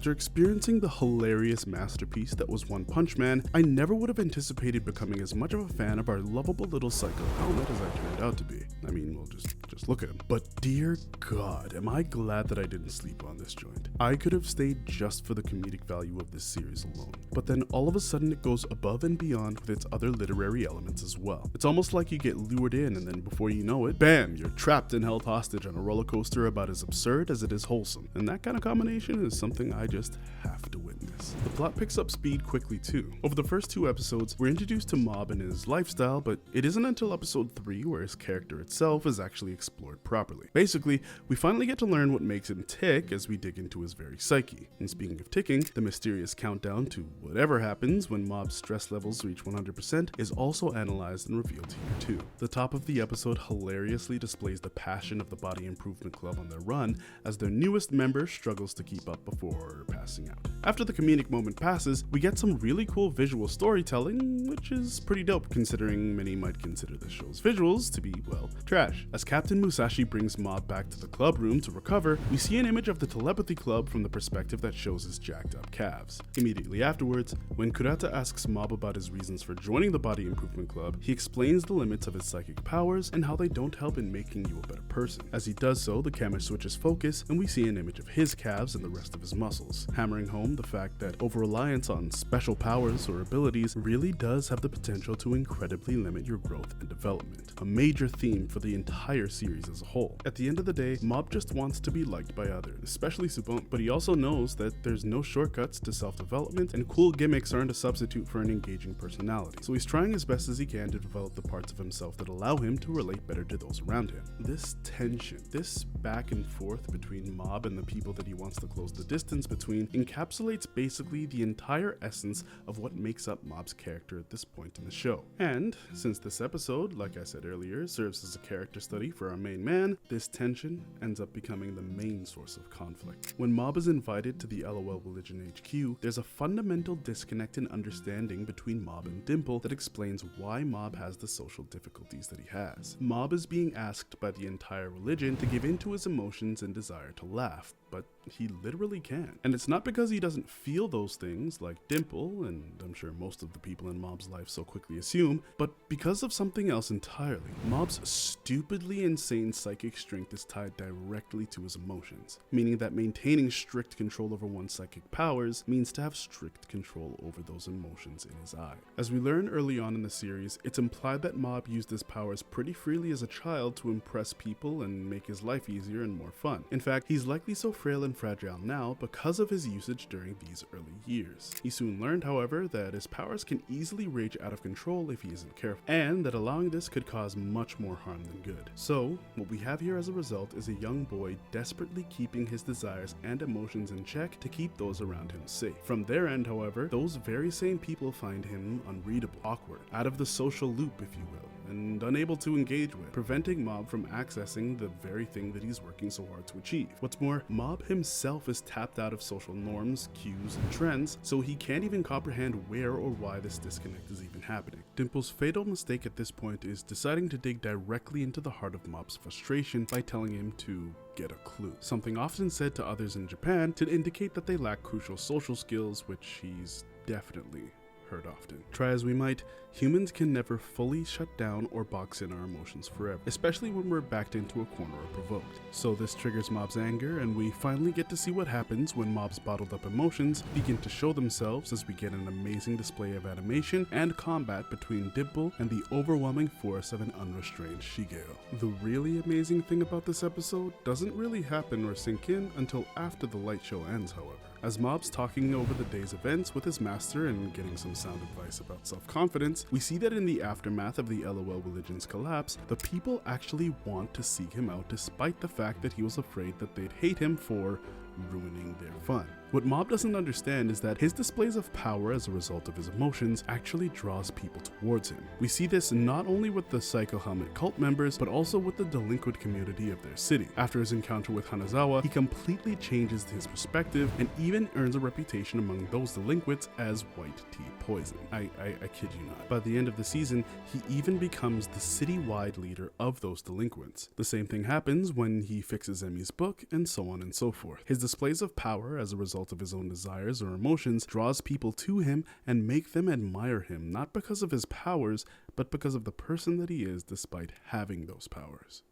After experiencing the hilarious masterpiece that was One Punch Man, I never would have anticipated becoming as much of a fan of our lovable little psycho helmet as I turned out to be. I mean, well, just look at him. But dear God, am I glad that I didn't sleep on this joint. I could have stayed just for the comedic value of this series alone. But then all of a sudden it goes above and beyond with its other literary elements as well. It's almost like you get lured in and then before you know it, bam, you're trapped and held hostage on a roller coaster about as absurd as it is wholesome. And that kind of combination is something I just have to witness. The plot picks up speed quickly too. Over the first 2 episodes, we're introduced to Mob and his lifestyle, but it isn't until episode 3 where his character itself is actually explored properly. Basically, we finally get to learn what makes him tick as we dig into his very psyche. And speaking of ticking, the mysterious countdown to whatever happens when Mob's stress levels reach 100% is also analyzed and revealed here too. The top of the episode hilariously displays the passion of the Body Improvement Club on their run as their newest member struggles to keep up before passing out. After the comedic moment passes, we get some really cool visual storytelling, which is pretty dope considering many might consider the show's visuals to be, well, trash. As Captain Musashi brings Mob back to the club room to recover, we see an image of the telepathy club from the perspective that shows his jacked up calves. Immediately afterwards, when Kurata asks Mob about his reasons for joining the Body Improvement Club, he explains the limits of his psychic powers and how they don't help in making you a better person. As he does so, the camera switches focus and we see an image of his calves and the rest of his muscles, hammering home the fact that over-reliance on special powers or abilities really does have the potential to incredibly limit your growth and development, a major theme for the entire series as a whole. At the end of the day, Mob just wants to be liked by others, especially Subon, but he also knows that there's no shortcuts to self-development and cool gimmicks aren't a substitute for an engaging personality, so he's trying as best as he can to develop the parts of himself that allow him to relate better to those around him. This tension, this back and forth between Mob and the people that he wants to close the distance between encapsulates basically the entire essence of what makes up Mob's character at this point in the show. And since this episode, like I said earlier, serves as a character study for our main man, this tension ends up becoming the main source of conflict. When Mob is invited to the LOL Religion HQ, there's a fundamental disconnect in understanding between Mob and Dimple that explains why Mob has the social difficulties that he has. Mob is being asked by the entire religion to give in to his emotions and desire to laugh, but he literally can. And it's not because he doesn't feel those things like Dimple, and I'm sure most of the people in Mob's life so quickly assume, but because of something else entirely. Mob's stupidly insane psychic strength is tied directly to his emotions, meaning that maintaining strict control over one's psychic powers means to have strict control over those emotions in his eye. As we learn early on in the series, it's implied that Mob used his powers pretty freely as a child to impress people and make his life easier and more fun. In fact, he's likely so frail and fragile now because of his usage during these early years. He soon learned, however, that his powers can easily rage out of control if he isn't careful, and that allowing this could cause much more harm than good. So, what we have here as a result is a young boy desperately keeping his desires and emotions in check to keep those around him safe. From their end, however, those very same people find him unreadable, awkward, out of the social loop, if you will, and unable to engage with, preventing Mob from accessing the very thing that he's working so hard to achieve. What's more, Mob himself is tapped out of social norms, cues, and trends, so he can't even comprehend where or why this disconnect is even happening. Dimple's fatal mistake at this point is deciding to dig directly into the heart of Mob's frustration by telling him to get a clue, something often said to others in Japan to indicate that they lack crucial social skills, which he's definitely heard often. Try as we might, humans can never fully shut down or box in our emotions forever, especially when we're backed into a corner or provoked. So this triggers Mob's anger, and we finally get to see what happens when Mob's bottled up emotions begin to show themselves as we get an amazing display of animation and combat between Dimple and the overwhelming force of an unrestrained Shigeo. The really amazing thing about this episode doesn't really happen or sink in until after the light show ends, however. As Mob's talking over the day's events with his master and getting some sound advice about self-confidence, we see that in the aftermath of the LOL Religion's collapse, the people actually want to seek him out despite the fact that he was afraid that they'd hate him for ruining their fun. What Mob doesn't understand is that his displays of power as a result of his emotions actually draws people towards him. We see this not only with the Psycho Helmet cult members, but also with the delinquent community of their city. After his encounter with Hanazawa, he completely changes his perspective and even earns a reputation among those delinquents as white tea poison. I kid you not. By the end of the season, he even becomes the city-wide leader of those delinquents. The same thing happens when he fixes Emi's book, and so on and so forth. His displays of power as a result of his own desires or emotions draws people to him and make them admire him, not because of his powers, but because of the person that he is despite having those powers.